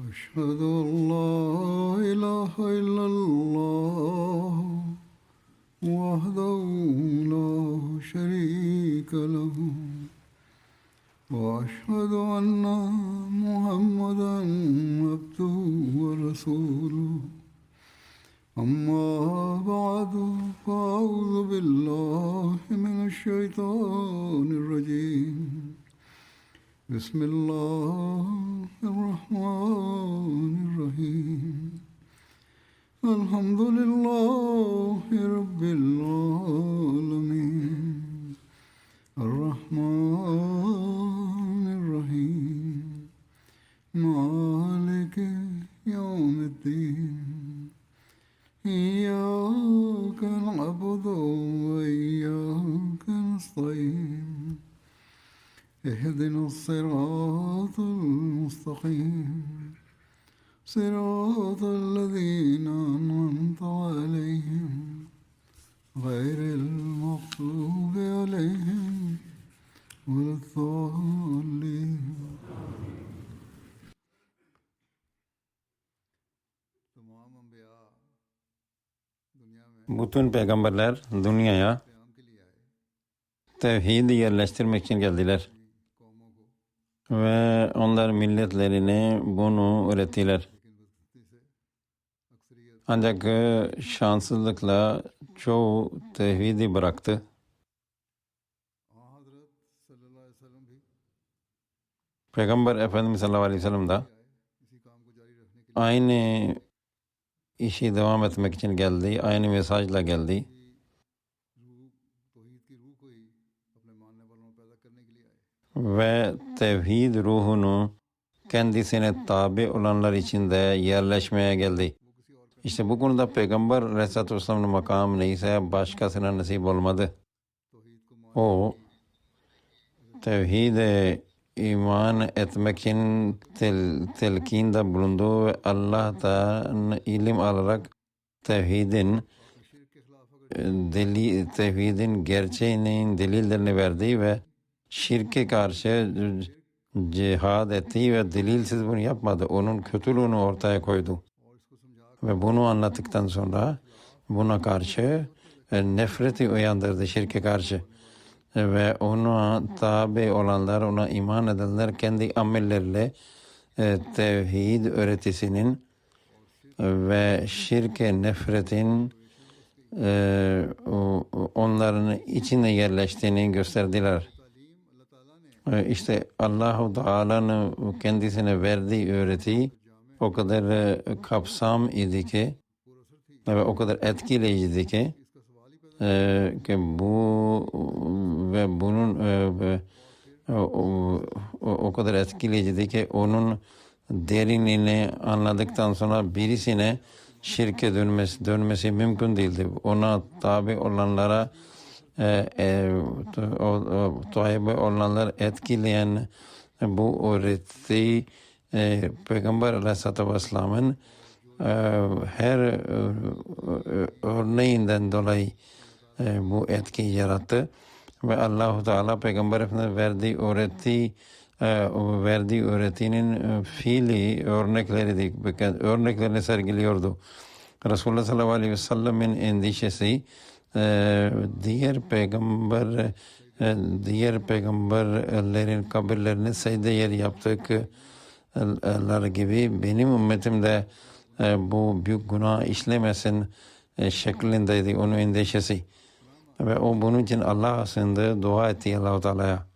أشهد أن لا إله إلا الله وحده لا شريك له وأشهد أن محمدا عبده ورسوله أما بعد فأعوذ بالله من الشيطان الرجيم بسم الله الرحمن الرحيم الحمد لله رب العالمين الرحمن الرحيم مالك يوم الدين إياك نعبد وإياك نستعين اهدنا الصراط المستقيم صراط الذين أنعمت عليهم غير المغضوب عليهم ولا الضالين. Bütün peygamberler dünyaya tevhidi yerleştirmek için geldiler. Ve onlar milletlerine bunu öğrettiler. Ancak şanssızlıkla çoğu tevhidi bıraktı. Peygamber Efendimiz sallallahu aleyhi ve sellem de aynı işi devam etmek için geldi. Aynı mesajla geldi. Ve tevhid ruhunu kendisine tabi olanlar içinde yerleşmeye geldi. İşte bu konuda Peygamber Aleyhisselatü Vesselam'ın makamı neyse başkasına nasip olmadı. O tevhide iman etmek için telkinde bulundu ve Allah'tan ilim alarak tevhidin gerçeğinin delillerini verdi ve şirke karşı cihad etti ve delilsiz bunu yapmadı. Onun kötülüğünü ortaya koydu. Ve bunu anlattıktan sonra buna karşı nefreti uyandırdı şirke karşı. Ve ona tabi olanlar, ona iman edenler kendi amelleriyle tevhid öğretisinin ve şirke nefretin onların içine yerleştiğini gösterdiler. İşte Allah-u Teala'nın kendisine verdiği öğreti o kadar kapsam idi ki ve o kadar etkileyiciydi ki bunun o kadar etkileyiciydi ki onun derinliğini anladıktan sonra birisine şirke dönmesi mümkün değildi. Ona tabi olanlara tabi olanlar etkileyen bu öğreti Peygamber Aleyhisselatü Vesselam'ın her örneğinden dolayı bu etkiyi yarattı ve Allah-u Teala Peygamber Efendimiz'e verdiği öğretinin fiili örneklerini sergiliyordu. Resulullah sallallahu aleyhi ve sellem'in endişesi diğer peygamberlerin kabirlerine secde yeri yaptıkları gibi benim ümmetim de bu büyük günah işlemesin şeklindeydi onun endişesi. Ve o bunun için Allah'a sığındı, dua etti Allah-u Teala'ya.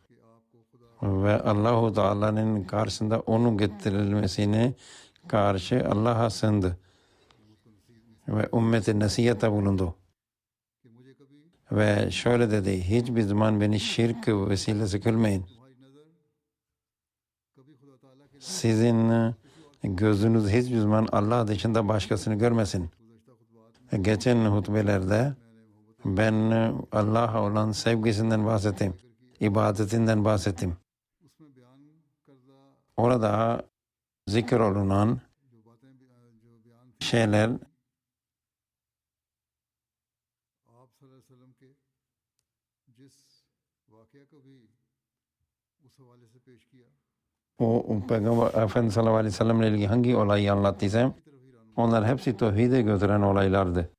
Ve Allah-u Teala'nın karşısında onun getirilmesine karşı Allah'a sığındı. Ve ümmete nasihate bulundu. Ve şöyle dedi, hiçbir zaman beni şirk vesilesi kılmayın. Sizin gözünüz hiçbir zaman Allah dışında başkasını görmesin. Geçen hutbelerde ben Allah'a olan sevgisinden bahsettim, ibadetinden bahsettim. Orada zikir olunan şeyler जिस वाक़या को भी उस हवाले से पेश किया o Peygamber Efendimiz sallallahu aleyhi ve sellem'le ilgili hangi olayı anlattıysam onlar hepsi tevhide götüren olaylardı.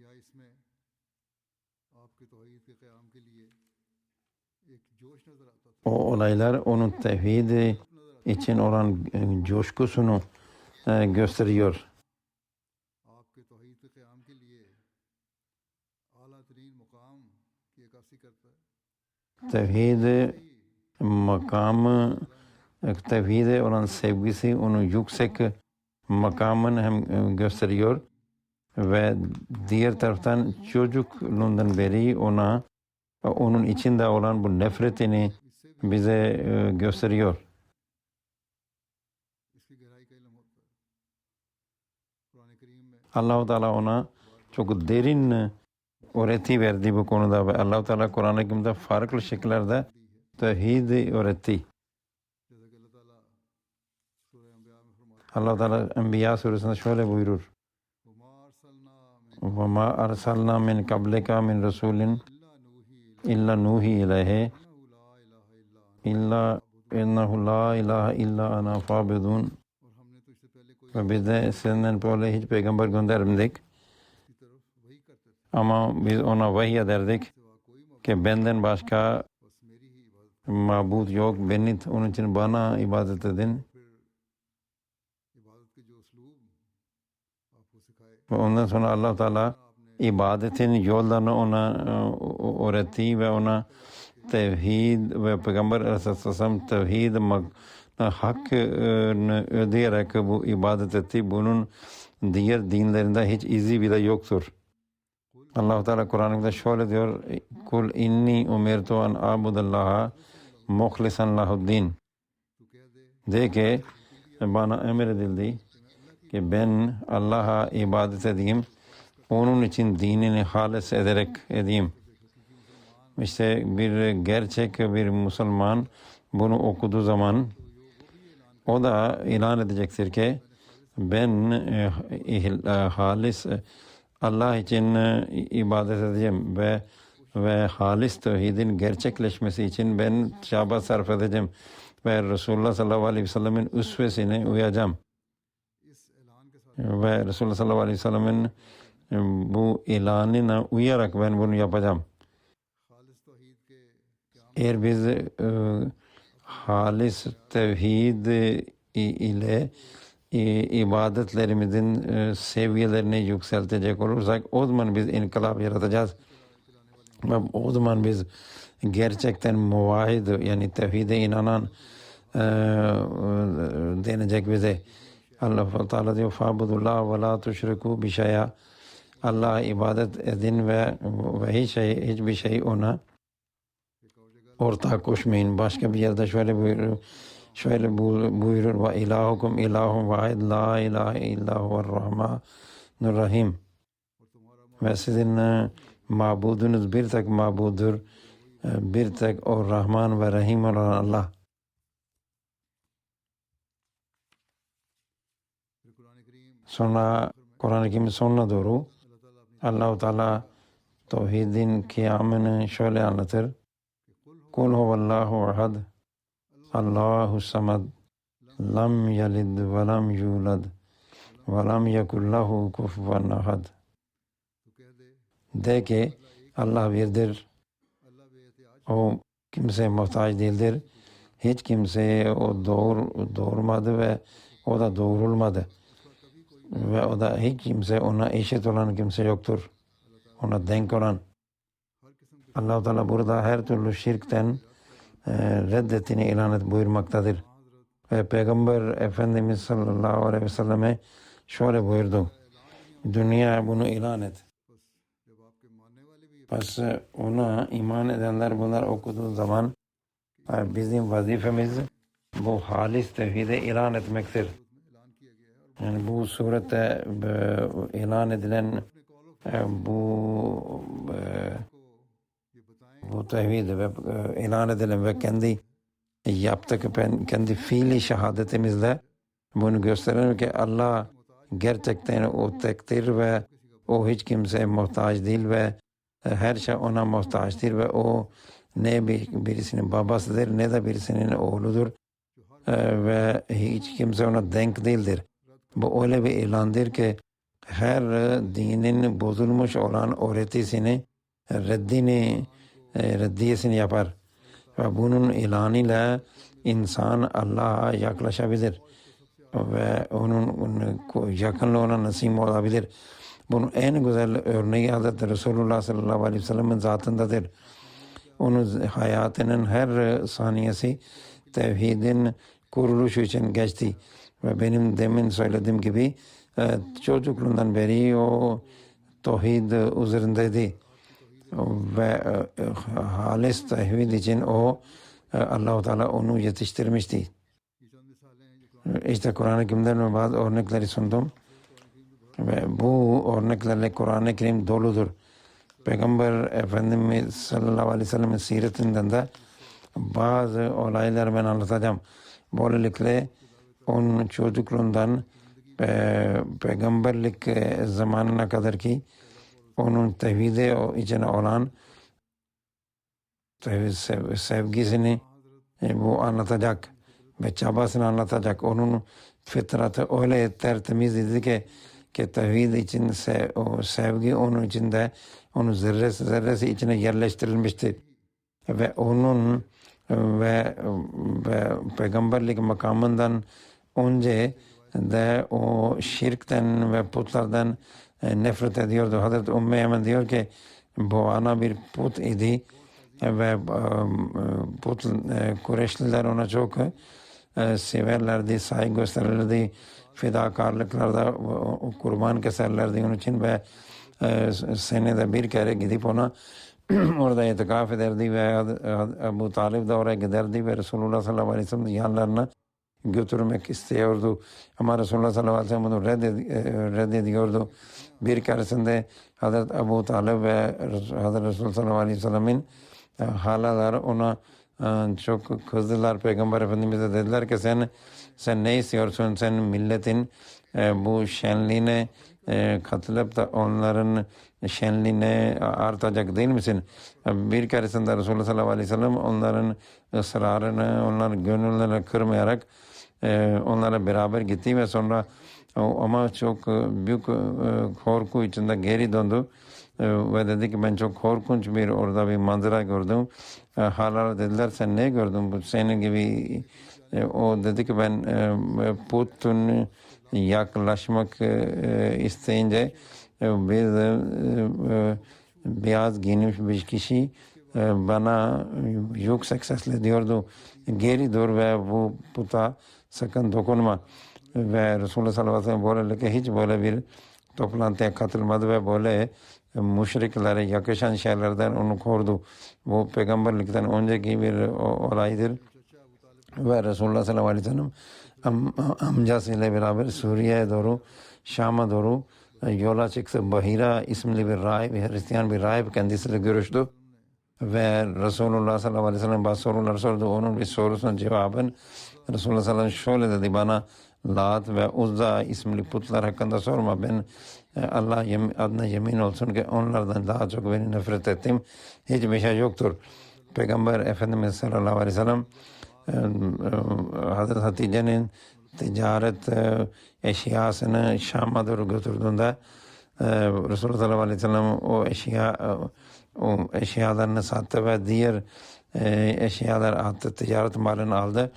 या इसमें आपके तौहीद के क़याम के लिए एक जोश नजर आता था। O olaylar onun tevhidi için olan coşkusunu gösteriyor. आपके तौहीद के क़याम के लिए आला तरीन मुकाम की अक्कासी करता है। Tevhidi makamı, tevhide olan sevgisi onu yüksek makamını hem gösteriyor ve diğer taraftan çocukluğundan beri onun içinde olan bu nefretini bize gösteriyor. इसकी गहराई का इल्म होता है। कुरान करीम में Allah-u Teala ona çok derin öğreti verdi bu konuda ve Allah-u Teala Kur'an-ı Kerim'de farklı şekillerde tevhid öğretti. जैसा कि अल्लाह ताला सूरह अंबिया में फरमाता Allah-u Teala Enbiya suresinde şöyle buyurur. है, वमा अरसलना मिन وَمَا أَرْسَلْنَا مِنْ قَبْلِكَ مِنْ رَسُولٍ इल्ला नूही إِلَّا نُوحِي إِلَيْهِ इन्नहु ला इलाहा इल्ला अना إِنَّهُ لَا إِلَهَ إِلَّا أَنَا فَاعْبُدُونِ और हमने तो इससे पहले कोई Ve biz de senden böyle hiç peygamber göndermedik. की तरफ वही करते थे, Ama biz ona vahiy ederdik सिवा कोई मौका ki benden başka बस मेरी ही इबादत। mabut yok. Onun için bana ibadet edin. फिर इबादत के जो उसलूब आपको सिखाए Ve ondan sonra Allah Teala आपने ibadetin yollarını ona öğretti ve ona tevhid ve Peygamber Aleyhisselam tevhid hakkını ödeyerek bu ibadet etti. Bunun diğer dinlerinde hiç izi bile yoktur. Allah Teala Kur'an'da şöyle diyor: "Kul inni umirtu en abudallaha muhlisan lahuddin." तू कह दे De ki bana emredildi ki ben Allah'a ibadet edeyim. Onun için dinini halis ederek edeyim. İşte bir gerçek bir Müslüman bunu okuduğu zaman o da ilan edecektir ki ben halis Allah için ibadet edeceğim ve halis tevhidin gerçekleşmesi için ben çaba sarf edeceğim ve Resulullah sallallahu aleyhi ve sellemin üsvesine uyacağım. इस ऐलान के साथ Ve Resulullah sallallahu aleyhi ve sellemin bu ilanına uyarak ben bunu yapacağım. खालिस तौहीद के क़याम Eğer biz halis tevhid ile ibadetlerimizin seviyelerini yükseltecek olursak o zaman biz inkılap yaratacağız. Ve o zaman biz gerçekten muvahhid yani tevhide inanan denecek bize. Allah Teala diyor fa'budullah ve la tuşriku bi şey'a. Allah'a ibadet edin ve hiçbir şey ona ortak koşmayın. Başka bir yerde şöyle buyurur ve ilahukum ilahun vahid la ilahe illa huver rahmanur rahim. Ve sizin mabudunuz bir tek mabudur. Bir tek o Rahman ve Rahim olan Allah. फिर कुरान करीम Sonra Kur'an-ı Kerim'in sonuna doğru अल्लाह ताला अपनी Allah-u Teala tevhidin kıyamını şöyle anlatır. Kul huvallahu ahad. Allahu samad. Lam yalid ve lam yulad. Ve lam yekul lahu kufuven ahad. तू कह दे De ki Allah birdir. अल्लाह बेइतियाज O kimseye muhtaç değildir. Hiç kimseye o doğurmadı ve o da doğurulmadı. Ve o da hiç kimse ona eşit olan kimse yoktur. Ona denk olan. हर किस्म के Allah-u Teala burada her türlü şirkten reddettiğini ilan buyurmaktadır. Ve Peygamber Efendimiz sallallahu aleyhi ve selleme şöyle buyurdu. Dünya bunu ilan et. बस जब आपके मानने वाले भी ये Bas ona iman edenler bunlar okuduğu zaman bizim vazifemiz bu halis tevhide ilan etmektir. में ऐलान किया गया है और Yani bu surette ilan edilen bu को ये बताएं bu tevhid ve ilan edilen ve kendi yaptık kendi fiili şehadetimizle bunu gösterelim ki Allah gerçekten o tektir ve o hiç kimseye muhtaç değil ve her şey ona muhtaçtır ve o ne birisinin babasıdır ne de birisinin oğludur ve hiç kimse ona denk değildir. Bu öyle bir ilandır ki her dinin bozulmuş olan öğretisini reddiyesini yapar ve bunun ilanıyla insan Allah'a yaklaşabilir ve onun yakınlığı ona nasip olabilir. Bunun en güzel örneği Hazreti Resulullah sallallahu aleyhi ve sellem'in zatındadır. Onun hayatının her saniyesi tevhidin kuruluşu için geçti. Ve benim demin söylediğim gibi çocukluğundan beri o tevhid üzerindeydi. Ve halis tevhid için Allah-u Teala onu yetiştirmişti. İşte Kur'an-ı Kerim'den bazı örnekleri sundum. Ve bu örneklerle Kur'an-ı Kerim doludur. Peygamber Efendimiz sallallahu aleyhi ve sellem'in siretinden de bazı olaylar ben anlatacağım. Böylelikle onun çocukluğundan peygamberlik zamanına kadar ki onun tevhide içine olan sevgisini bu anlatacak ve çabasını anlatacak. Onun fıtratı öyle tertemiz idi ki tevhid için o sevgi onun içinde, onun zerresi içine yerleştirilmişti. Ve onun ve peygamberlik makamından önce de o şirkten ve putlardan nefret ediyordu. Hazreti Ümmü Eymen diyor ki bu ana bir put idi ve Kureyşliler ona çok severlerdi, saygı gösterirlerdi, fedakarlıklarda kurban keserlerdi onun için ve senede bir kere gidip ona orada itikaf ederdi ve Ebu Talib de oraya giderdi ve Resulullah sallallahu aleyhi ve sellem yanlarına götürmek istiyordu. Ama Resulullah sallallahu aleyhi ve sellem bunu reddediyordu. Bir keresinde Hazreti Ebu Talib ve Hazreti Resulullah sallallahu aleyhi ve sellemin halalar ona çok kızdılar. Peygamber Efendimiz'e dediler ki sen ne istiyorsun? Sen milletin bu şenliğine katılıp da onların şenliğine artacak değil misin? Bir keresinde Resulullah sallallahu aleyhi ve sellem onların ısrarını, onların gönüllerini kırmayarak onlara beraber gitti ve sonra ama çok büyük korku içinde geri döndü ve dedi ki ben çok korkunç orada bir manzara gördüm. Hala dediler sen ne gördün? Bu senin gibi o dedi ki ben putun yaklaşmak isteyince bir beyaz giyinmiş bir kişi bana yüksek sesle diyordu geri dur ve bu puta sakın dokunma. Ve Resulullah sallallahu aleyhi ve sellem böylelikle hiç böyle bir toplantıya katılmadı ve böyle müşriklere yakışan şeylerden onu korudu. Bu peygamberlikten önceki bir olaydır. Ve Resulullah sallallahu aleyhi ve sellem amcasıyla beraber Suriye'ye doğru, Şam'a doğru yola çıktı. Bahira isimli bir rahip, Hristiyan bir rahip kendisiyle görüştü. Ve Resulullah sallallahu aleyhi ve sellem bazı sorular sordu. Onun bir sorusunun cevabın Resulullah sallallahu aleyhi ve sellem şöyle dedi bana Lat ve Uzza isimli putlar hakkında sorma. Ben Allah adına yemin olsun ki onlardan daha çok beni nefret ettim. Hiçbir şey yoktur. Peygamber Efendimiz sallallahu aleyhi ve sellem Hazreti Hatice'nin ticaret eşyasını Şam'a doğru götürdüğünde Resulullah sallallahu aleyhi ve sellem o eşyalarını sattı ve diğer eşyalar attı, ticaret malını aldı.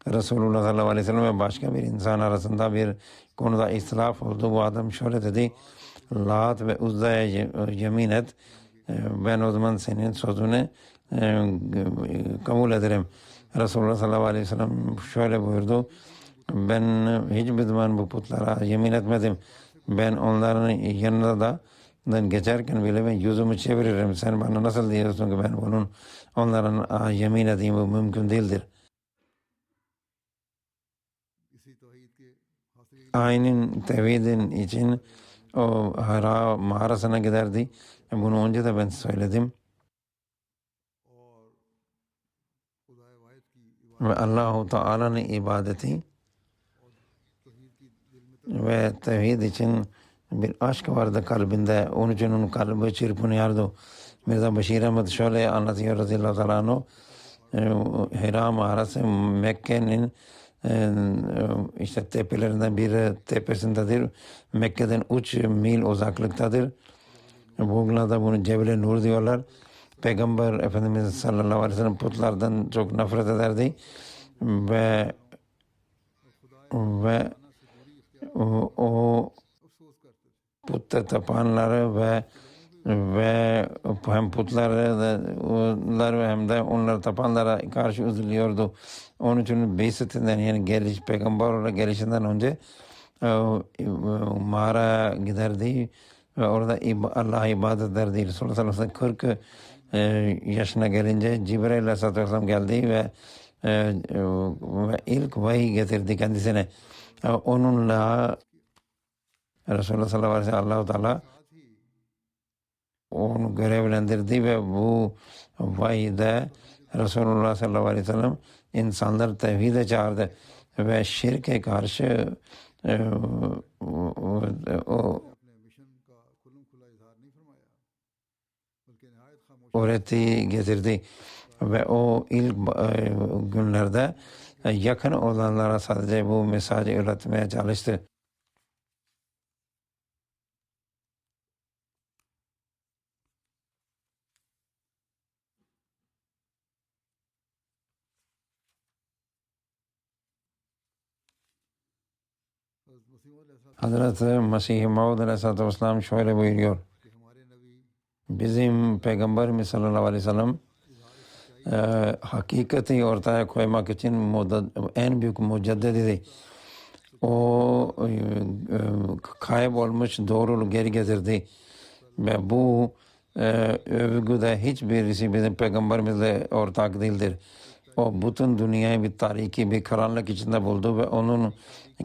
Resulullah sallallahu aleyhi ve sellem ve başka bir insan arasında bir konuda ihtilaf oldu. Bu adam şöyle dedi, Lat ve Uzza'ya yemin et, ben o zaman senin sözünü kabul ederim. Resulullah sallallahu aleyhi ve sellem şöyle buyurdu, ben hiçbir zaman bu putlara yemin etmedim. Ben onların yanında da geçerken bile ben yüzümü çeviririm. Sen bana nasıl diyorsun ki ben onların yemin edeyim, bu mümkün değildir. Aynen tevhidin için o mağarasına giderdi. Bunu önce de ben söyledim. Ve Allah-u Teala'nın ibadeti ve tevhid için bir aşk vardı kalbinde. Onun için onun kalbi çırpınıyordu. Mirza Bashir Ahmed şöyle anlatıyor radıyallahu teala anhu. Hira mağarası Mekke'nin işte tepelerinden bir tepesindedir. Mekke'den 3 mil uzaklıktadır. Bugünlerde bunu Cebel-i Nur diyorlar. Peygamber Efendimiz sallallahu aleyhi ve sellem putlardan çok nefret ederdi ve o putta tapanları ve hem putları hem de onları tapanlara karşı üzülüyordu. Onun için Beysetinden yani peygamber olarak gelişinden önce mağara giderdi ve orada Allah'a ibadet ederdi. Resulullah sallallahu aleyhi ve sellem 40 yaşına gelince Cibril aleyhisselatü vesselam geldi ve ilk vahiy getirdi kendisine. Onunla Resulullah sallallahu aleyhi ve sellem Allah-u Teala onu görevlendirdi ve bu vahiyde Resulullah sallallahu aleyhi ve sellem insanları tevhide çağırdı ve şirke karşı öğreti getirdi ve o ilk günlerde yakın olanlara sadece bu mesajı öğretmeye çalıştı. Hazreti Mesih Maud Aleyhisselatü Vesselam şöyle buyuruyor. Bizim Peygamberimiz sallallahu aleyhi ve sellem hakikati ortaya koymak için en büyük mücaddeleydi. O kaybolmuş doğruluğu geri getirdi ve bu övgüde hiçbirisi bizim Peygamberimizle ortak değildir. O bütün dünyayı bir tariki, bir karanlık içinde buldu ve onun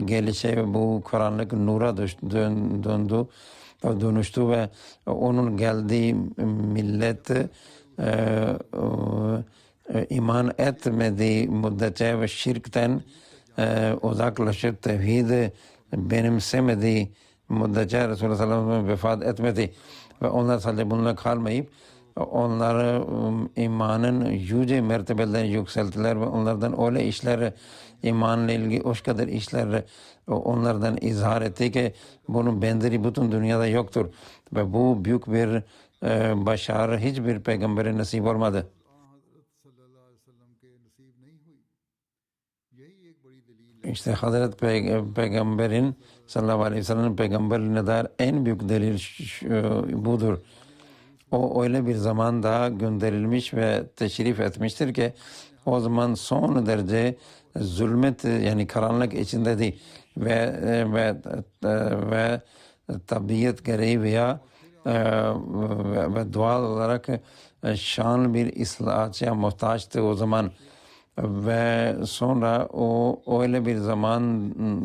gelişi bu karanlık nura dönüştü ve onun geldiği millet iman etmediği müddetçe ve şirkten uzaklaşıp tevhid benimsemediği müddetçe Resulullah sallallahu aleyhi ve sellem vefat etmedi ve onlar sadece bununla kalmayıp onları imanın yüce mertebelerine yükselttiler ve onlardan öyle işler, imanla ilgili o kadar işler onlardan izhar etti ki bunun benzeri bütün dünyada yoktur ve bu büyük bir başarı hiçbir peygambere nasip olmadı. İşte Hazreti Peygamber'in sallallahu aleyhi ve sellem'in peygamberliğine dair en büyük delil budur. O öyle bir zamanda gönderilmiş ve teşrif etmiştir ki o zaman son derece zulmet yani karanlık içindeydi ve tabiat gereği veya ve doğal olarak şan bir islahatçıya muhtaçtı o zaman ve sonra o öyle bir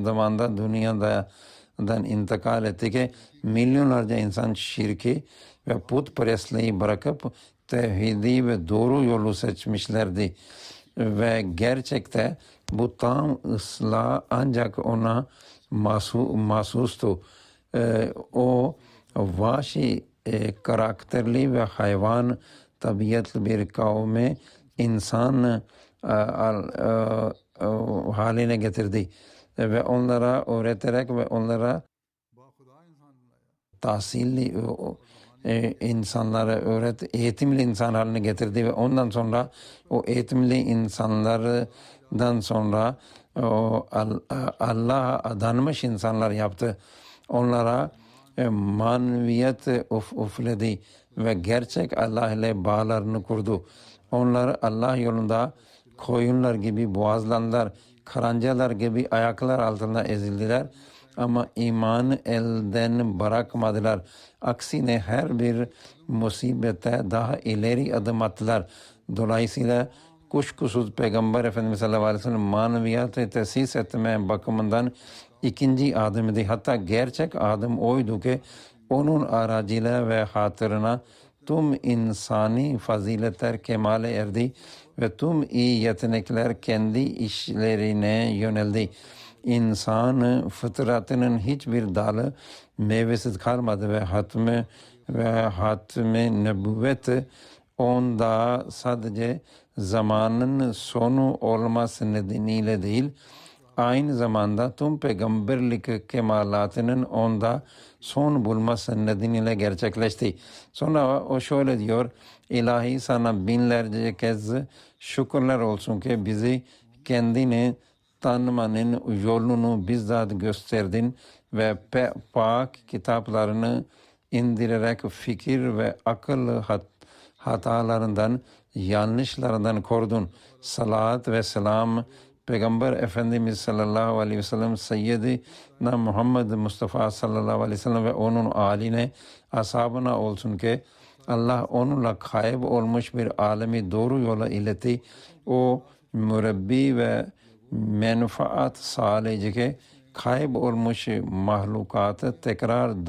zamanda dünyadan intikal etti ki milyonlarca insan şirki ve putperestliği bırakıp tevhidi ve doğru yolu seçmişlerdi ve gerçekte bu tam ıslah ancak ona mahsustu. O vahşi karakterli ve hayvan tabiatlı bir kavmi insan haline getirdi ve onlara öğreterek ve onlara tahsilli insanları eğitimli insan haline getirdi ve ondan sonra o eğitimli insanlardan sonra Allah'a adanmış insanlar yaptı. Onlara maneviyat üfledi ve gerçek Allah ile bağlarını kurdu. Onlar Allah yolunda koyunlar gibi boğazlandılar, karıncalar gibi ayaklar altında ezildiler ama imanı elden bırakmadılar. Aksine her bir musibete daha ileri adım attılar. Dolayısıyla kuşkusuz Peygamber Efendimiz sallallahu aleyhi ve sellem maneviyatı tesis etme bakımından ikinci adımıydı. Hatta gerçek adım oydu ki onun aracıyla ve hatırına tüm insani faziletler kemale erdi ve tüm iyi yetenekler kendi işlerine yöneldi. İnsan fıtratının hiçbir dalı meyvesiz kalmadı ve hatmi ve hatmi nübüvvet onda sadece zamanın sonu olması nedeniyle değil, aynı zamanda tüm peygamberlik kemalatının onda son bulması nedeniyle gerçekleşti. Sonra o şöyle diyor: İlahi, sana binlerce kez şükürler olsun ki bizi kendini tanımanın yolunu bizzat gösterdin ve pak kitaplarını indirerek fikir ve akıl hatalarından, yanlışlarından korudun. Salat ve selam Peygamber Efendimiz sallallahu aleyhi ve sellem, Seyyidina Muhammed Mustafa sallallahu aleyhi ve sellem ve onun âline, ashabına olsun ki Allah onunla kayıp olmuş bir alemi doğru yola iletti. O mürebbi ve menfaat sağlayıcı ki kayıp olmuş mahlukatı tekrar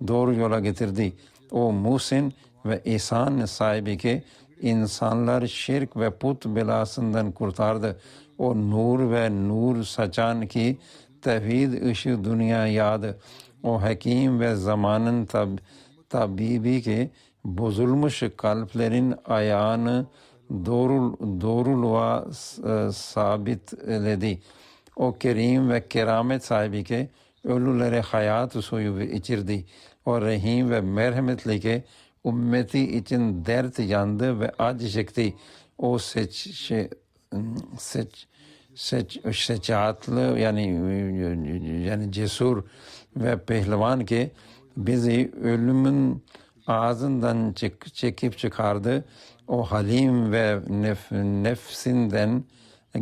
doğru yola getirdi. O muhsin ve ihsan sahibi ki insanlar şirk ve put belasından kurtardı. O nur ve nur saçan ki tevhid ışığı dünya yadı. O hakim ve zamanın tabibi ki bozulmuş kalplerin ayağını doğruluğa sabitledi. O kerim ve keramet sahibi ki ölülere hayat suyu içirdi. O rahim ve merhametli ki ümmeti için dert yandı ve acı çekti. O seçatlı yani cesur ve pehlivan ki bizi ölümün ağzından çekip çıkardı. O halim ve nefsinden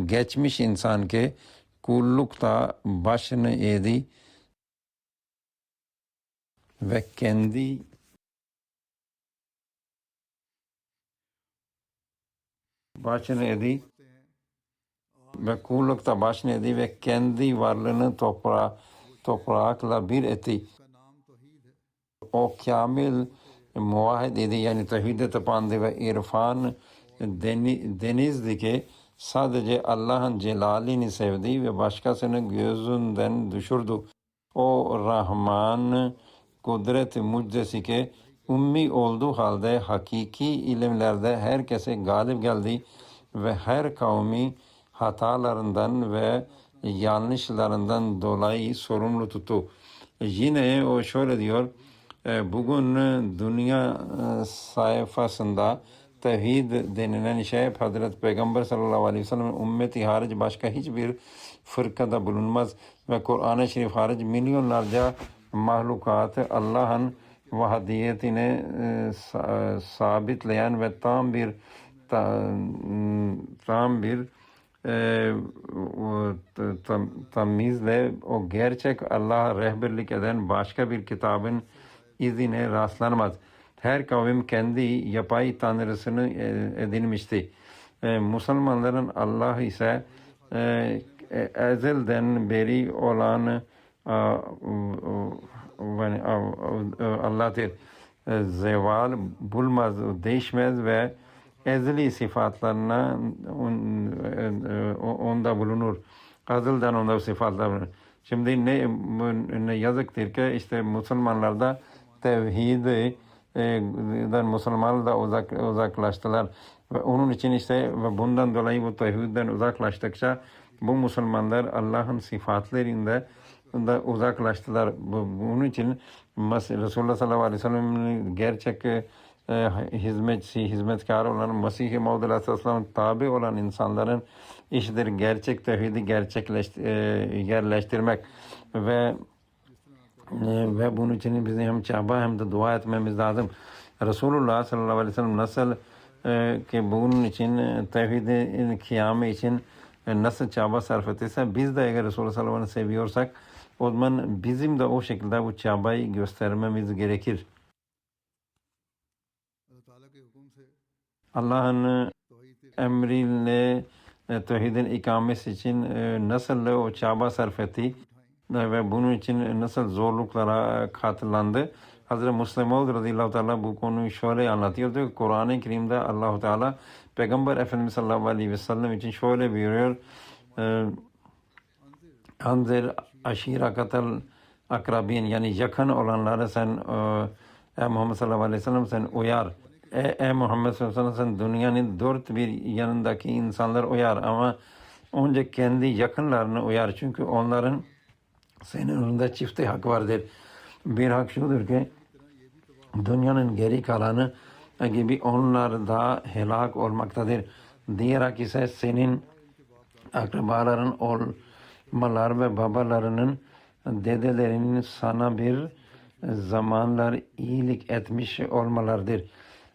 geçmiş insan ki kullukta başını eğdi ve kendi başını eğdi ve kullukta başını eğdi ve kendi varlığını toprakla bir etti. O kamil muvahhid idi, yani tevhide tapandı ve irfan denizdi ki sadece Allah'ın celalini sevdi ve başkasını gözünden düşürdü. O Rahman kudret mucizesi ki ummi olduğu halde hakiki ilimlerde herkese galip geldi ve her kavmi hatalarından ve yanlışlarından dolayı sorumlu tuttu. Yine o şöyle diyor: bugün dünya sayfasında tevhid denilen şey Hazreti Peygamber sallallahu aleyhi ve sellem ümmeti hariç başka hiçbir fırkada bulunmaz ve Kur'an-ı Şerif hariç milyonlarca mahlukatı Allah'ın vahdiyetini sabitleyen ve tam bir tamizle o gerçek Allah'a rehberlik eden başka bir kitabın izine rastlanmaz. Her kavim kendi yapay tanrısını edinmişti. Müslümanların Allah ise ezelden beri olan Allah'tır. Zeval bulmaz, değişmez ve ezeli sıfatlarına onda bulunur. Azıldan onda sıfatlar bulunur. Şimdi ne yazıktır ki işte Müslümanlarda tevhidden Müslümanlar da uzaklaştılar. Ve onun için işte ve bundan dolayı bu tevhidden uzaklaştıkça bu Müslümanlar Allah'ın sıfatlarında da uzaklaştılar. Bunun için Resulullah sallallahu aleyhi ve sellem'in gerçek hizmetkar olan Mesih-i Maud aleyhisselam tabi olan insanların işidir gerçek tevhidi yerleştirmek ve bunun için bizim hem çaba hem de dua etmemiz lazım. Resulullah sallallahu aleyhi ve sellem nasıl ki bunun için tevhidin kıyamı için nasıl çaba sarf ettiyse biz de eğer Resulullah sallallahu aleyhi ve sellem seviyorsak o zaman bizim de o şekilde bu çabayı göstermemiz gerekir. Allah'ın emriyle tevhidin ikamesi için nasıl o çaba sarf etti ve bunun için nasıl zorluklara katlandı. Hazreti Müslim Maud radıyallahu teala bu konuyu şöyle anlatıyor diyor. Kur'an-ı Kerim'de Allah-u Teala Peygamber Efendimiz sallallahu aleyhi ve sellem için şöyle buyuruyor: Anzir aşirakatel akrabin, yani yakın olanları sen Ey Muhammed sallallahu aleyhi ve sellem sen uyar. Ey Muhammed sallallahu aleyhi ve sellem sen dünyanın dört bir yanındaki insanlar uyar ama önce kendi yakınlarını uyar. Çünkü onların senin önünde çifte hak vardır. Bir hak şudur ki dünyanın geri kalanı gibi onlar da helak olmaktadır. Diğer hak ise senin akrabaların olmalar ve babalarının dedelerinin sana bir zamanlar iyilik etmiş olmalardır.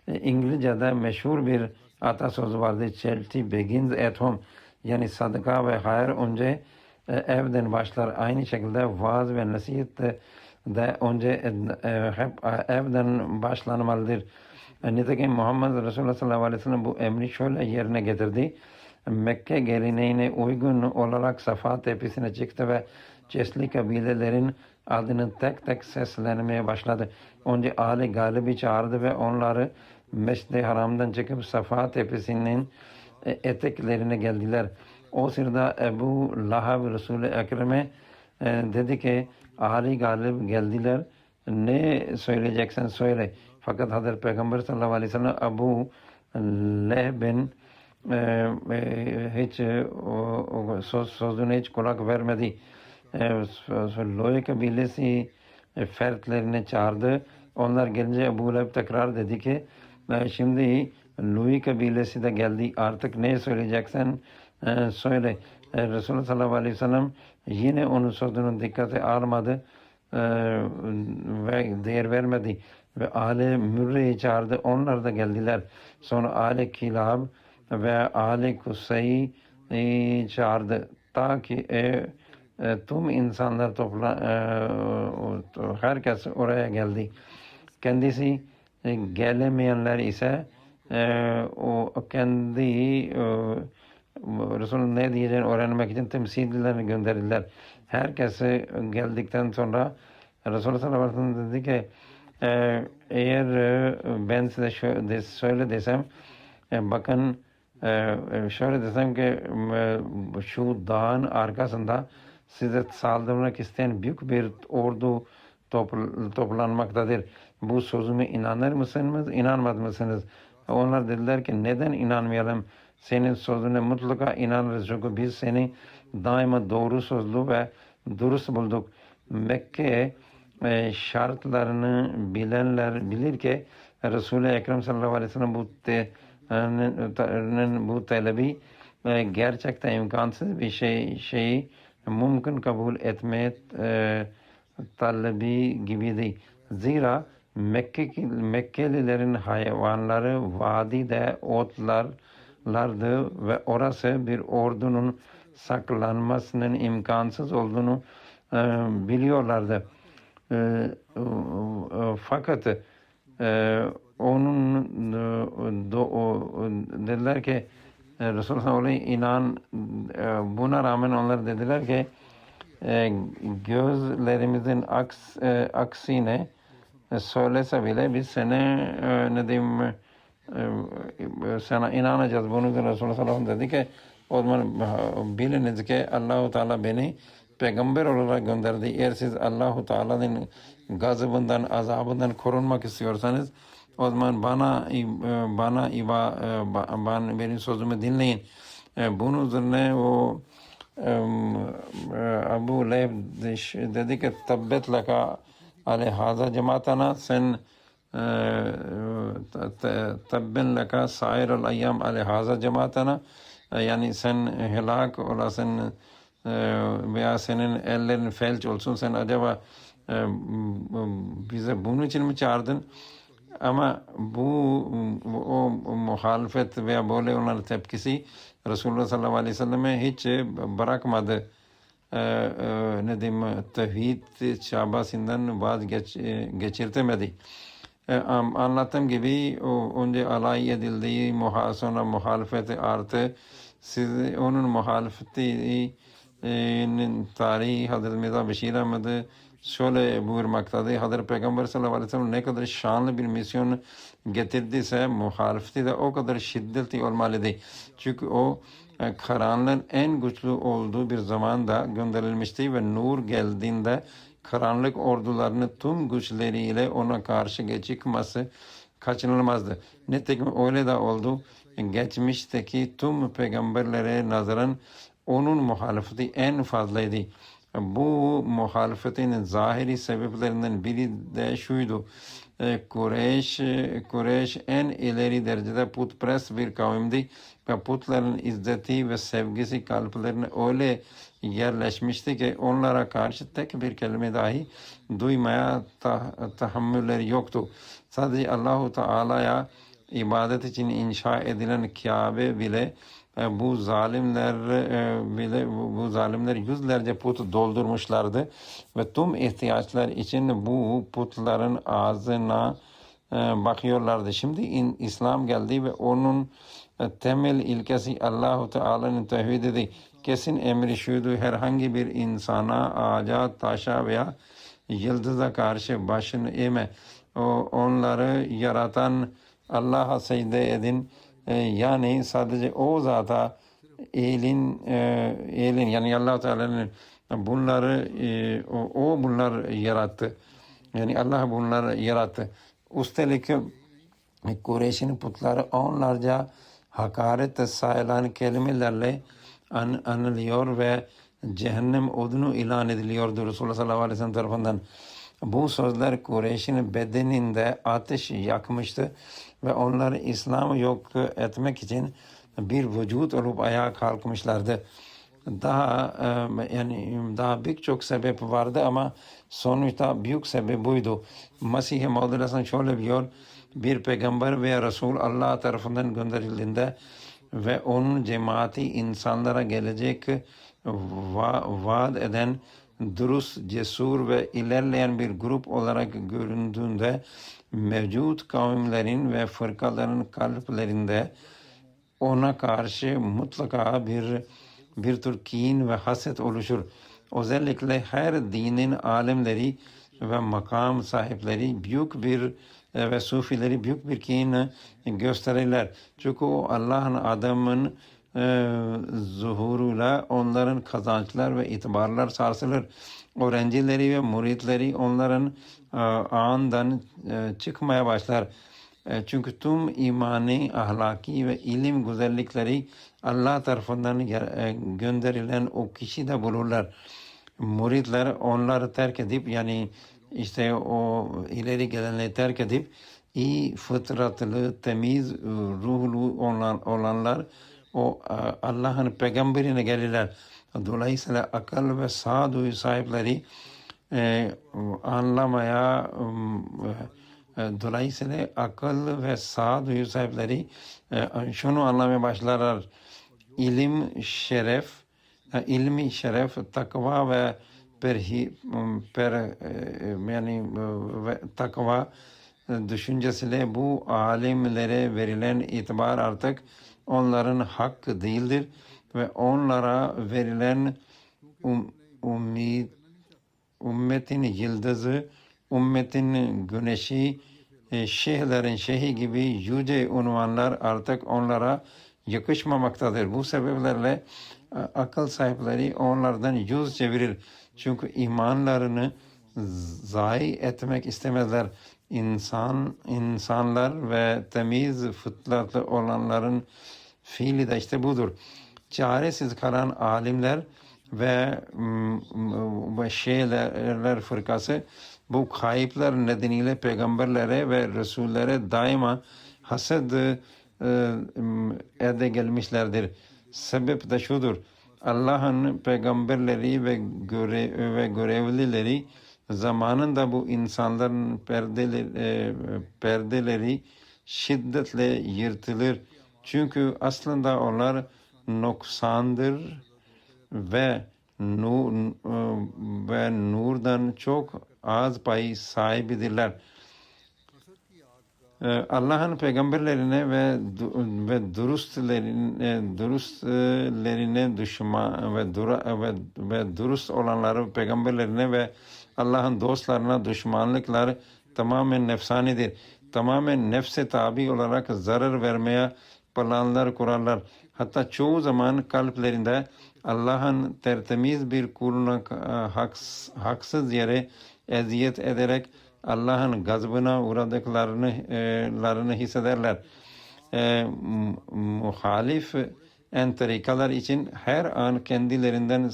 İngilizce'de meşhur bir atasözü vardır. Charity begins at home. Yani sadaka ve hayır önce evden başlar. Aynı şekilde vaaz ve nasihat de önce hep evden başlanmalıdır. Nitekim Muhammed Resulullah sallallahu aleyhi ve sellem bu emri şöyle yerine getirdi. Mekke geleneğine uygun olarak Safa tepesine çıktı ve Cesli kabilelerin adını tek tek seslenmeye başladı. Önce Ali Galib'i çağırdı ve onları Mescid-i Haram'dan çıkıp Safa tepesinin eteklerine geldiler. O sırada Ebu Lahab Resul-i Ekrem'e dedi ki Ali Galib geldiler. Ne söyleyeceksen söyle. Fakat Hazreti Peygamber sallallahu aleyhi ve sellem Ebu Leheb'in hiç sözüne hiç kulak vermedi. Loy kabilesi fertlerine çağırdı. Onlar gelince Ebu Leheb tekrar dedi ki şimdi Loy kabilesi de geldi. Artık ne söyleyeceksen söyle. Resulullah sallallahu aleyhi ve sellem yine onun sözünün dikkate almadı ve değer vermedi. Ve Ali Mürre'yi çağırdı. Onlar da geldiler. Sonra Ali Kilab ve Ali Kusey'i çağırdı. Ta ki tüm insanlar herkes oraya geldi. Kendisi gelemeyenler ise o kendi Resul'ün ne diyeceğini öğrenmek için temsilcilerini gönderdiler. Herkesi geldikten sonra Resulullah sallallahu aleyhi ve sellem dedi ki eğer ben size şöyle desem bakın şöyle desem ki şu dağın arkasında size saldırmak isteyen büyük bir ordu toplanmaktadır. Bu sözüme inanır mısınız, inanmaz mısınız? Onlar dediler ki neden inanmayalım? Senin sözüne mutlaka inanırız. Çünkü biz seni daima doğru sözlü ve dürüst bulduk. Mekke şartlarını bilenler bilir ki Resul-i Ekrem sallallahu aleyhi ve sellem bu talebi gerçekten imkansız bir şeyi mümkün kabul etmeye talebi gibiydi. Zira Mekkelilerin hayvanları vadide otlarlardı ve orası bir ordunun saklanmasının imkansız olduğunu biliyorlardı. Fakat onun dediler ki Resulullah inan buna rağmen onlar dediler ki gözlerimizin aksine söylese bile biz ne diyeyim sana inanacağız. Bunu Resulullah sallallahu aleyhi ve sellem dedi ki o zaman biliniz ki Allah-u Teala beni peygamber olarak gönderdi. Eğer siz Allah-u Teala'nın gazabından, azabından korunmak istiyorsanız o zaman benim sözümü dinleyin. Bunun üzerine o Ebu Leheb dedi ki tabbet laka aleyhaza cemaatana sen tabben laka sairul ayyam aleyhaza cemaatana yani sen helak olasın veya senin ellerin felç olsun sen acaba bize bunun için mi çağırdın? Ama o muhalefet veya böyle onların tepkisi Resulullah sallallahu aleyhi ve selleme hiç bırakmadı. Ne diyeyim tevhid çabasından vazgeçirtemedi. Anlattığım gibi önce alay edildiği sonra muhalefeti artı onun muhalefetinin tarihi Hazreti Mirza Beşir Ahmet'i şöyle buyurmaktadır. Hazreti Peygamber sallallahu aleyhi ve sellem ne kadar şanlı bir misyon getirdiyse muhalefeti de o kadar şiddetli olmalıydı. Çünkü o karanlığın en güçlü olduğu bir zamanda gönderilmişti ve nur geldiğinde karanlık ordularını tüm güçleriyle ona karşı çıkması kaçınılmazdı. Nitekim öyle de oldu. Geçmişteki tüm peygamberlere nazaran onun muhalefeti en fazlaydı. Bu muhalefetin zahiri sebeplerinden biri de şuydu. Kureyş en ileri derecede putperest bir kavimdi ve putların izzeti ve sevgisi kalplerine öyle yerleşmişti ki onlara karşı tek bir kelime dahi duymaya tahammülleri yoktu. Sadece Allahu Teala'ya ibadet için inşa edilen Kabe bile bu zalimler yüzlerce put doldurmuşlardı ve tüm ihtiyaçlar için bu putların ağzına bakıyorlardı. Şimdi İslam geldi ve onun temel ilkesi Allahu Teala'nın tevhidiydi. Kesin emri şuydu: herhangi bir insana, ağaca, taşa veya yıldıza karşı başını eğme. Onları yaratan Allah'a secde edin. Yani sadece o zata eğilin yani Allah Teala'nın bunları bunlar yarattı. Yani Allah bunları yarattı. Üstelik Kureyş'in putları onlarca hakaret sayılan kelimelerle anılıyor ve cehennem odunu ilan ediliyordu Resulullah sallallahu aleyhi ve sellem tarafından. Bu sözler Kureyş'in bedeninde ateş yakmıştı ve onları İslam'ı yok etmek için bir vücut olup ayağa kalkmışlardı. Daha birçok sebep vardı ama sonuçta büyük sebep buydu. Mesih-i Maud Aleyhisselam şöyle diyor: bir peygamber veya Resul Allah tarafından gönderildiğinde ve onun cemaati insanlara gelecek vaat eden dürüst, cesur ve ilerleyen bir grup olarak göründüğünde mevcut kavimlerin ve fırkaların kalplerinde ona karşı mutlaka bir tür kin ve haset oluşur. Özellikle her dinin alimleri ve makam sahipleri ve sufileri büyük bir kin gösterirler. Çünkü o Allah'ın adamın zuhuruyla onların kazançlar ve itibarlar sarsılır. Öğrencileri ve muritleri onların ağından çıkmaya başlar. Çünkü tüm imani, ahlaki ve ilim güzellikleri Allah tarafından gönderilen o kişide bulurlar. Muritler onları terk edip, yani işte o ileri gelenleri terk edip iyi fıtratlı, temiz ruhlu olanlar o Allah'ın peygamberine gelirler. Dolayısıyla akıl ve sağduyu sahipleri dolayısıyla akıl ve sağduyu sahipleri şunu anlamaya başlarlar: ilmi şeref, takva ve takva düşüncesiyle bu alimlere verilen itibar artık onların hakkı değildir ve onlara verilen ümmetin yıldızı, ümmetin güneşi, şeyhlerin şeyhi gibi yüce unvanlar artık onlara yakışmamaktadır. Bu sebeplerle akıl sahipleri onlardan yüz çevirir. Çünkü imanlarını zayi etmek istemezler. İnsanlar ve temiz fıtratlı olanların fiili de işte budur. Çaresiz kalan alimler ve şeyler fırkası bu kayıplar nedeniyle peygamberlere ve resullere daima haset ede gelmişlerdir. Sebep de şudur: Allah'ın peygamberleri ve görevlileri zamanında bu insanların perdeleri şiddetle yırtılır. Çünkü aslında onlar noksandır ve nurdan çok az pay sahibidirler. Allah'ın peygamberlerine ve dürüstlerine düşman ve dürüst olanları peygamberlerine ve Allah'ın dostlarına düşmanlıklar tamamen nefsanidir. Tamamen nefse tabi olarak zarar vermeye planlar kurarlar. Hatta çoğu zaman kalplerinde Allah'ın tertemiz bir kuluna haksız yere eziyet ederek Allah'ın gazabına uğradıklarını hissederler. Muhalif entrikalar için her an kendilerinden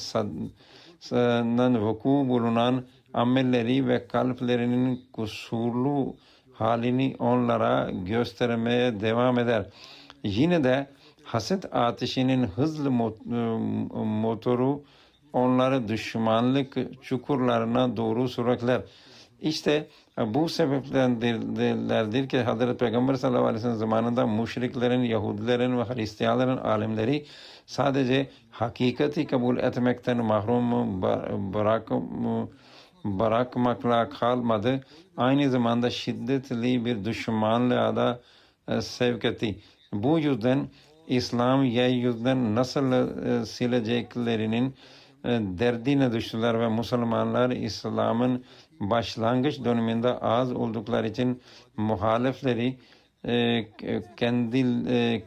vuku bulunan amelleri ve kalplerinin kusurlu halini onlara göstermeye devam eder. Yine de haset ateşinin hızlı motoru onları düşmanlık çukurlarına doğru sürükler. İşte bu sebeplerdir ki Hazreti Peygamber sallallahu aleyhi ve sellem zamanında müşriklerin, Yahudilerin ve Hristiyanların alimleri sadece hakikati kabul etmekten mahrum bırakmakla kalmadı. Aynı zamanda şiddetli bir düşmanlığa da sevk etti. Bu yüzden İslam yeryüzünden nasıl sileceklerinin derdine düştüler ve Müslümanlar İslam'ın başlangıç döneminde az oldukları için muhalifleri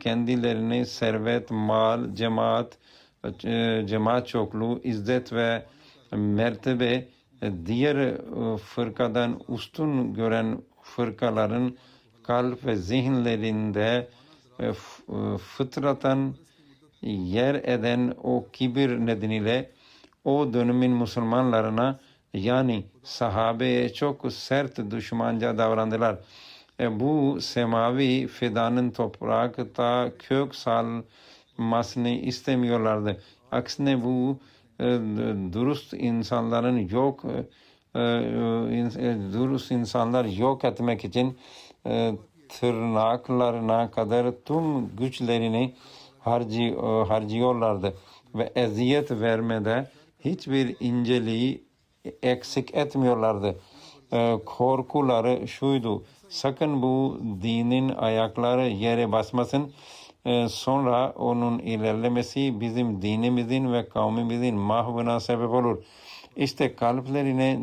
kendilerini servet, mal, cemaat çokluğu, izzet ve mertebe diğer fırkadan üstün gören fırkaların kalp ve zihinlerinde fıtratan yer eden o kibir nedeniyle o dönemin Müslümanlarına yani sahabeye çok sert düşmanca davrandılar. Bu semavi fidanın toprakta kök salmasını istemiyorlardı. Aksine bu dürüst insanlar yok etmek için tırnaklarına kadar tüm güçlerini harcıyorlardı ve eziyet vermede hiçbir inceliği eksik etmiyorlardı. Korkuları şuydu: sakın bu dinin ayakları yere basmasın. Sonra onun ilerlemesi bizim dinimizin ve kavmimizin mahvına sebep olur. İşte kalplerine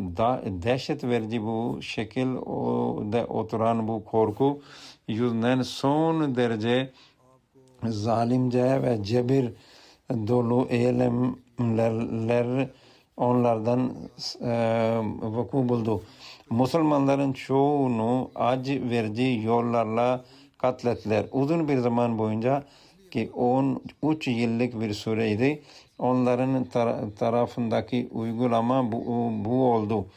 dehşet verici bu şekilde oturan bu korku yüzünden son derece zalimce ve cebir dolu eylemler onlardan vuku buldu. Müslümanların çoğunu acı verici yollarla katlettiler. Uzun bir zaman boyunca ki 13 yıllık bir süreydi, onların tarafındaki uygulama bu oldu.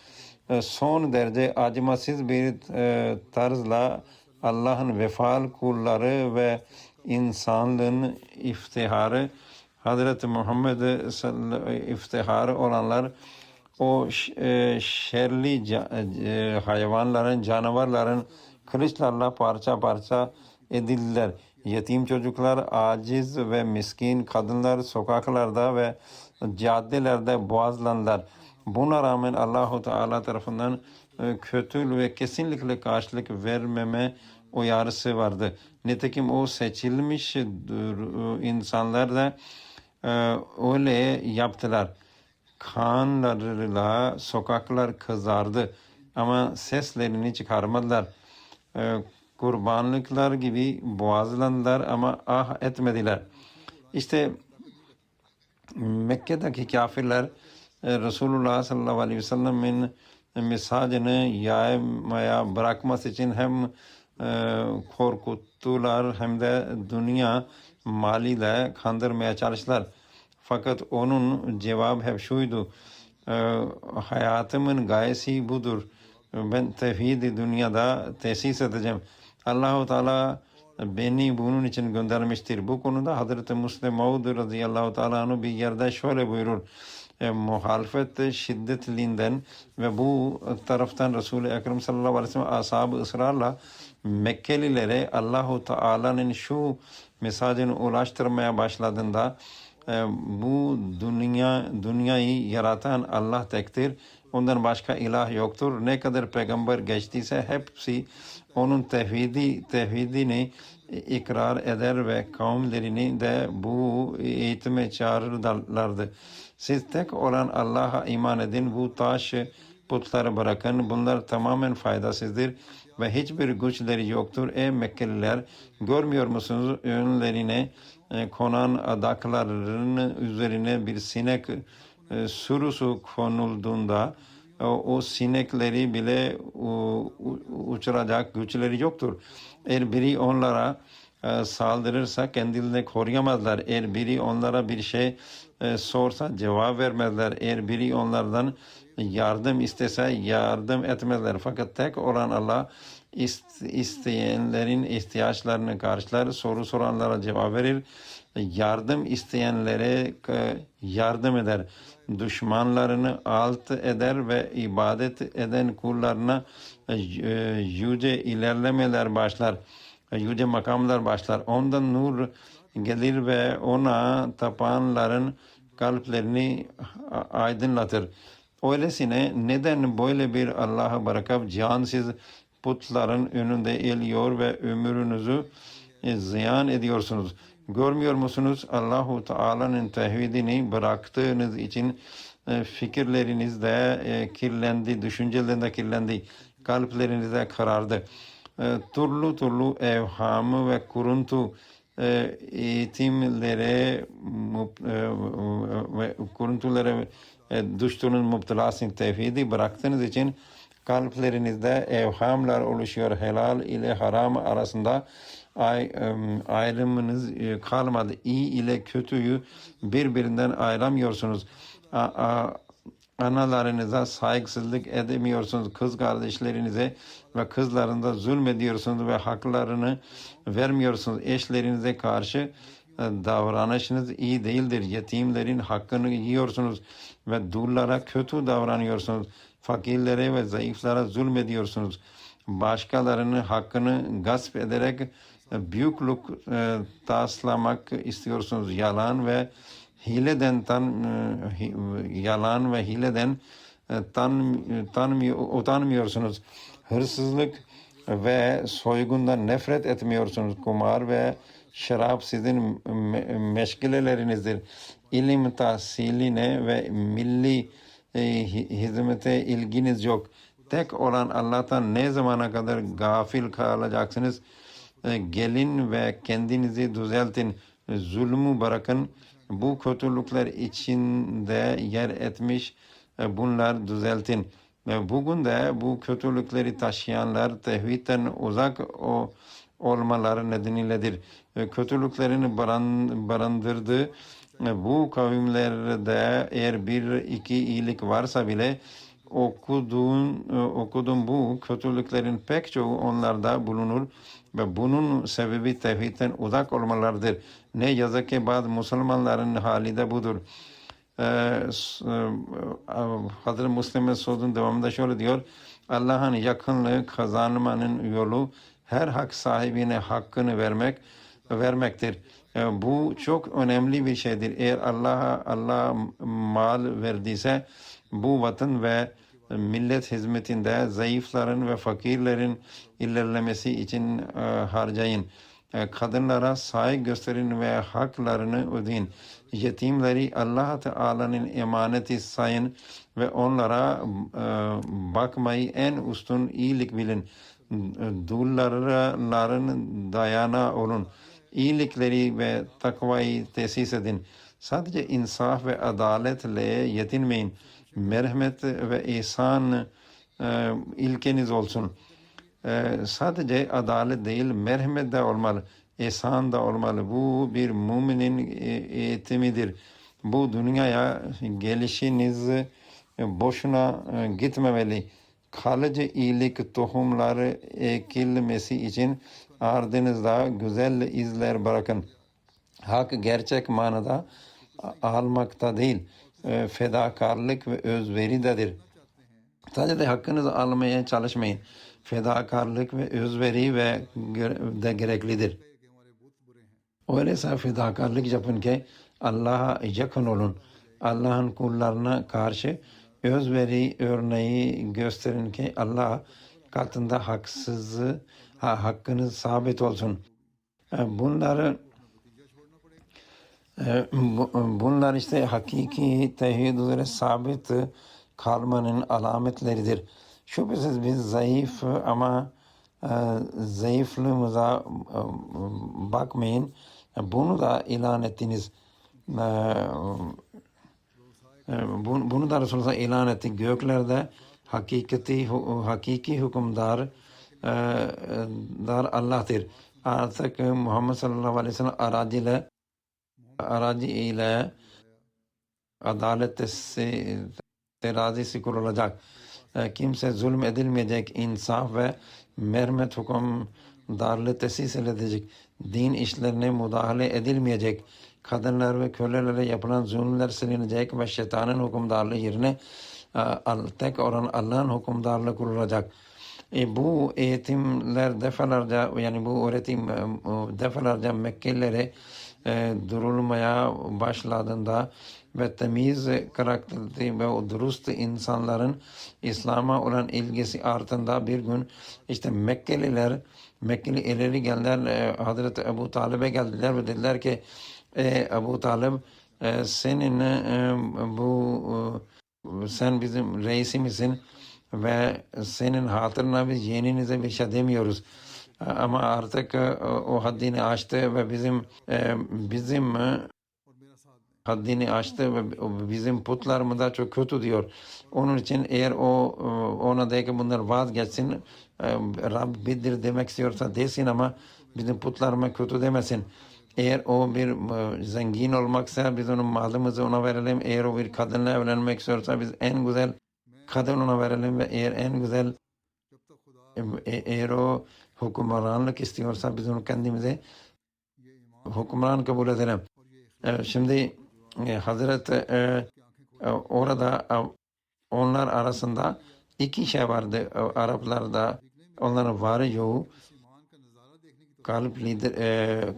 Son derece acımasız bir tarzla Allah'ın vefalı kulları ve insanlığın iftiharı, Hazreti Muhammed iftiharı olanlar o şerli hayvanların, canavarların kılıçlarla parça parça edildiler. Yetim çocuklar, aciz ve miskin kadınlar sokaklarda ve caddelerde boğazlandılar. Buna rağmen Allahu Teala tarafından kötü ve kesinlikle karşılık vermeme uyarısı vardı. Nitekim o seçilmiş insanlar da öyle yaptılar. Kanlarıyla sokaklar kızardı ama seslerini çıkarmadılar. Kurbanlıklar gibi boğazlandılar ama ah etmediler. İşte Mekke'deki kafirler Resulullah sallallahu aleyhi ve sellem'in mesajını yaymaya bırakması için hem korkuttular hem de dünya maliyle kandırmaya çalıştılar. Fakat onun cevabı hep şuydu: hayatımın gayesi budur. Ben tevhid-i dünyada tesis edeceğim. Allah-u Teala beni bunun için göndermiştir. Bu konuda Hazreti Müslim Maud radıyallahu teala anhu bir yerde şöyle buyurur: muhalefet şiddetliğinden ve bu taraftan Resul-i Ekrem sallallahu aleyhi ve sellem ashab-ı ısrarla Mekkelilere Allah-u Teala'nın şu mesajını ulaştırmaya başladığında bu dünyayı yaratan Allah tektir. Ondan başka ilah yoktur. Ne kadar peygamber geçtiyse hepsi onun tevhidini ikrar eder ve kavimlerini de bu eğitime çağırırlardı. Siz tek olan Allah'a iman edin. Bu taş putları bırakın. Bunlar tamamen faydasızdır ve hiçbir güçleri yoktur. Ey Mekkeliler, görmüyor musunuz önlerine konan adakların üzerine bir sinek sürüsü konulduğunda o sinekleri bile uçuracak güçleri yoktur. Eğer biri onlara saldırırsa kendilerini koruyamazlar. Eğer biri onlara bir şey sorsa cevap vermezler. Eğer biri onlardan yardım istese yardım etmezler. Fakat tek olan Allah isteyenlerin ihtiyaçlarını karşılar, soru soranlara cevap verir, yardım isteyenlere yardım eder, düşmanlarını alt eder ve ibadet eden kullarına yüce ilerlemeler başlar, yüce makamlar başlar. Ondan nur gelir ve ona tapanların kalplerini aydınlatır. Öylesine neden böyle bir Allah'a bırakıp cansız putların önünde eğiliyor ve ömrünüzü ziyan ediyorsunuz? Görmüyor musunuz? Allahu Teala'nın tevhidini bıraktığınız için fikirleriniz de kirlendi, düşünceleriniz de kirlendi, kalpleriniz de karardı. Türlü evhamı ve kuruntu eğitimlere ve kuruntulara düştüğünüz müptelasın tevhidi bıraktığınız için kalplerinizde evhamlar oluşuyor. Helal ile haram arasında ayrımınız kalmadı. İyi ile kötüyü birbirinden ayıramıyorsunuz. Analarınıza saygısızlık edemiyorsunuz. Kız kardeşlerinize ve kızlarınıza zulmediyorsunuz ve haklarını vermiyorsunuz. Eşlerinize karşı davranışınız iyi değildir. Yetimlerin hakkını yiyorsunuz ve dullara kötü davranıyorsunuz. Fakirlere ve zayıflara zulmediyorsunuz. Başkalarının hakkını gasp ederek büyüklük taslamak istiyorsunuz. Yalan ve hileden utanmıyorsunuz. Hırsızlık ve soygundan nefret etmiyorsunuz. Kumar ve şarap sizin meşgulelerinizdir. İlim tahsiline ve milli hizmete ilginiz yok. Tek olan Allah'tan ne zamana kadar gafil kalacaksınız? Gelin ve kendinizi düzeltin. Zulmü bırakın. Bu kötülükler içinde yer etmiş bunlar düzeltin. Bugün de bu kötülükleri taşıyanlar tevhidden uzak olmaları nedeniyledir. Kötülüklerini barındırdığı bu kavimlerde eğer bir iki iyilik varsa bile okudum bu kötülüklerin pek çoğu onlarda bulunur ve bunun sebebi tevhidden uzak olmalarıdır. Ne yazık ki bazı Müslümanların hali de budur. Hazreti Müslim'in sözünün devamında şöyle diyor: Allah'ın yakınlığı kazanmanın yolu her hak sahibine hakkını vermektir. Bu çok önemli bir şeydir. Eğer Allah mal verdiyse bu vatan ve millet hizmetinde zayıfların ve fakirlerin ilerlemesi için harcayın. Kadınlara saygı gösterin ve haklarını ödeyin. Yetimleri Allah Teala'nın emaneti sayın ve onlara bakmayı en üstün iyilik bilin. Dulların dayanağı olun. İyilikleri ve takvayı tesis edin. Sadece insaf ve adaletle yetinmeyin. Merhamet ve ihsan ilkeniz olsun. Sadece adalet değil, merhamet de olmalı, ihsan da olmalı. Bu bir müminin eğitimidir. Bu dünyaya gelişiniz boşuna gitmemeli. Kalıcı iyilik tohumları ekilmesi için ardınızda güzel izler bırakın. Hak gerçek manada almakta değil, fedakarlık ve özveridedir. Sadece hakkınızı almaya çalışmayın. Fedakarlık ve özveri de gereklidir. Öyleyse fedakarlık yapın ki Allah'a yakın olun. Allah'ın kullarına karşı özveri örneği gösterin ki Allah katında hakkınız sabit olsun. Bunlar işte hakiki tevhid üzere sabit kalmanın alametleridir. Şüphesiz biz zayıf ama zayıflığımıza bakmayın. Bunu da ilan ettiniz. Bunu da Resulullah ilan etti. Göklerde hakiki hükümdar Allah'tır. Artık Muhammed sallallahu aleyhi ve sellem aracı ile adalet terazisi kurulacak. Kimse zulüm edilmeyecek, insaf ve merhamet hükümdarlığı tesis edilecek. Din işlerine müdahale edilmeyecek. Kadınlar ve kölelere yapılan zulümler silinecek ve şeytanın hükümdarlığı yerine tek olan Allah'ın hükümdarlığı kurulacak. Bu eğitimler defalarca, yani bu öğretim defalarca Mekkelilere durulmaya başladığında ve temiz karakterli ve dürüst insanların İslam'a olan ilgisi artında bir gün işte Mekkeli ileri geldiler, Hazreti Ebu Talib'e geldiler ve dediler ki Ebu Talib, sen bizim reisimisin ve senin hatırına biz yeğeninize bir şey demiyoruz. Ama artık o haddini aştı ve bizim haddini aştı ve bizim putlarımız da çok kötü diyor. Onun için eğer ona de ki bunlar vazgeçsin, Rab bilir demek istiyorsa desin ama bizim putlarıma kötü demesin. Eğer o bir zengin olmaksa biz onun malımızı ona verelim. Eğer o bir kadınla evlenmek istiyorsa biz en güzel kadın ona verelim ve eğer o hükümranlık istiyorsa biz onu kendimize hükümran kabul edelim. Şimdi Hazreti orada onlar arasında iki şey vardı. Araplarda onların varı yoğu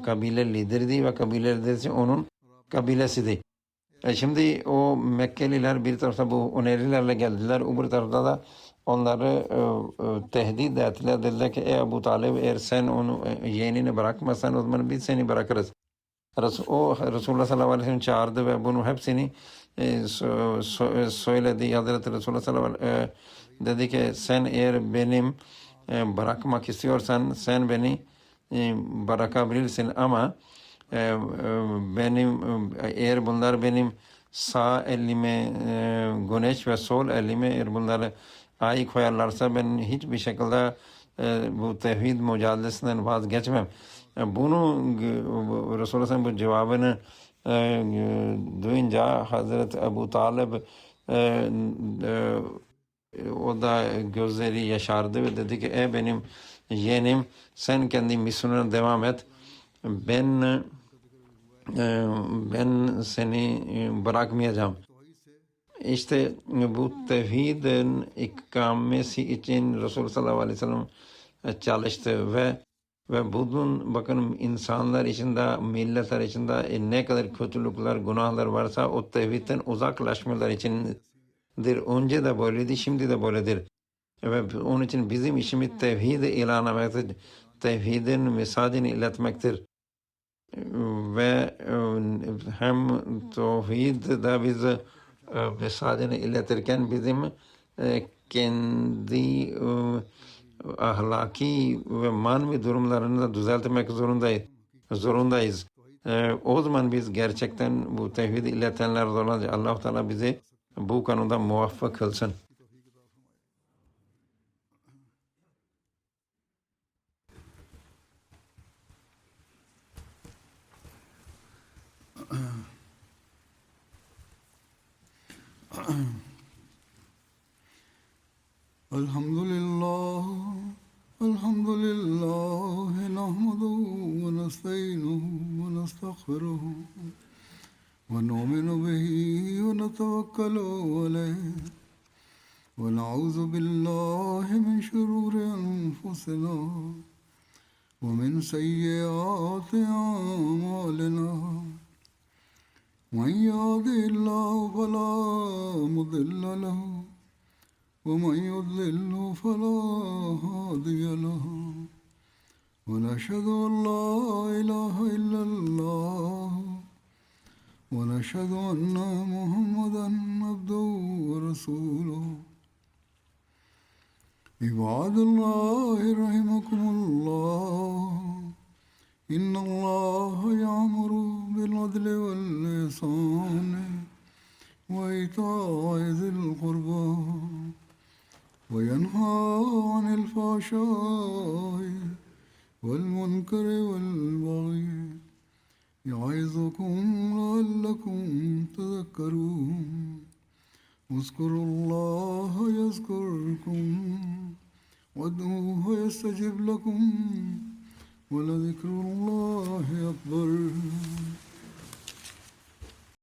kabile lideriydi ve kabile liderisi onun kabilesiydi. Şimdi o Mekkeliler bir tarafta bu önerilerle geldiler. Öbür tarafta da onları tehdit ettiler. Dediler ki ey Ebu Talib, eğer sen onu yeğenini bırakmazsan o zaman biz seni bırakırız. Resulullah sallallahu aleyhi ve sellem çağırdı ve bunu hepsini söyledi. Hazreti Resulullah sallallahu aleyhi ve sellem dedi ki sen eğer benim bırakmak istiyorsan sen beni bırakabilirsin ama eğer bunlar benim sağ elime güneş ve sol elime eğer bunları ay koyarlarsa ben hiçbir şekilde bu tevhid mücadelesinden vazgeçmem. Bunu Resulullah'ın bu cevabını duyunca Hazreti Ebu Talib o da gözleri yaşardı ve dedi ki ey benim yeğenim, sen kendi misyonuna devam et. Ben seni bırakmayacağım. İşte bu tevhidin ikamesi için Resulullah sallallahu aleyhi ve sellem çalıştı ve bugün bakın insanlar içinde, milletler içinde ne kadar kötülükler, günahlar varsa o tevhidden uzaklaşmalar içindir. Önce de böyleydi, şimdi de böyledir. Ve onun için bizim işimiz tevhidi ilan etmektir. Tevhidin mesajını iletmektir. Ve hem tevhidde biz mesajını iletirken bizim kendi ahlaki ve manevi durumlarını da düzeltmek zorundayız. O zaman biz gerçekten bu tevhidi iletenler olacağız. Allah-u Teala bizi bu konuda muvaffak kılsın. Elhamdülillah nahmeduhu ve nestainuhu ve nestağfiruhu ve nu'minu bihi ve netevekkalu aleyh ve na'udzu billahi min şururi enfusina ve min seyyiati a'malina. Men yahdihillahu felâ mudille lehu ومن يضلل فلا هادي له ونشهد أن لا إله إلا الله ونشهد أن محمدا عبده ورسوله. عباد الله رحمكم الله، إن الله يأمر بالعدل والإحسان وإيتاء ذي القربى وينهى عن الفحشاء والمنكر والبغي يعظكم لعلكم تذكرون. اذكروا الله يذكركم وادعوه يستجب لكم ولذكر الله أكبر.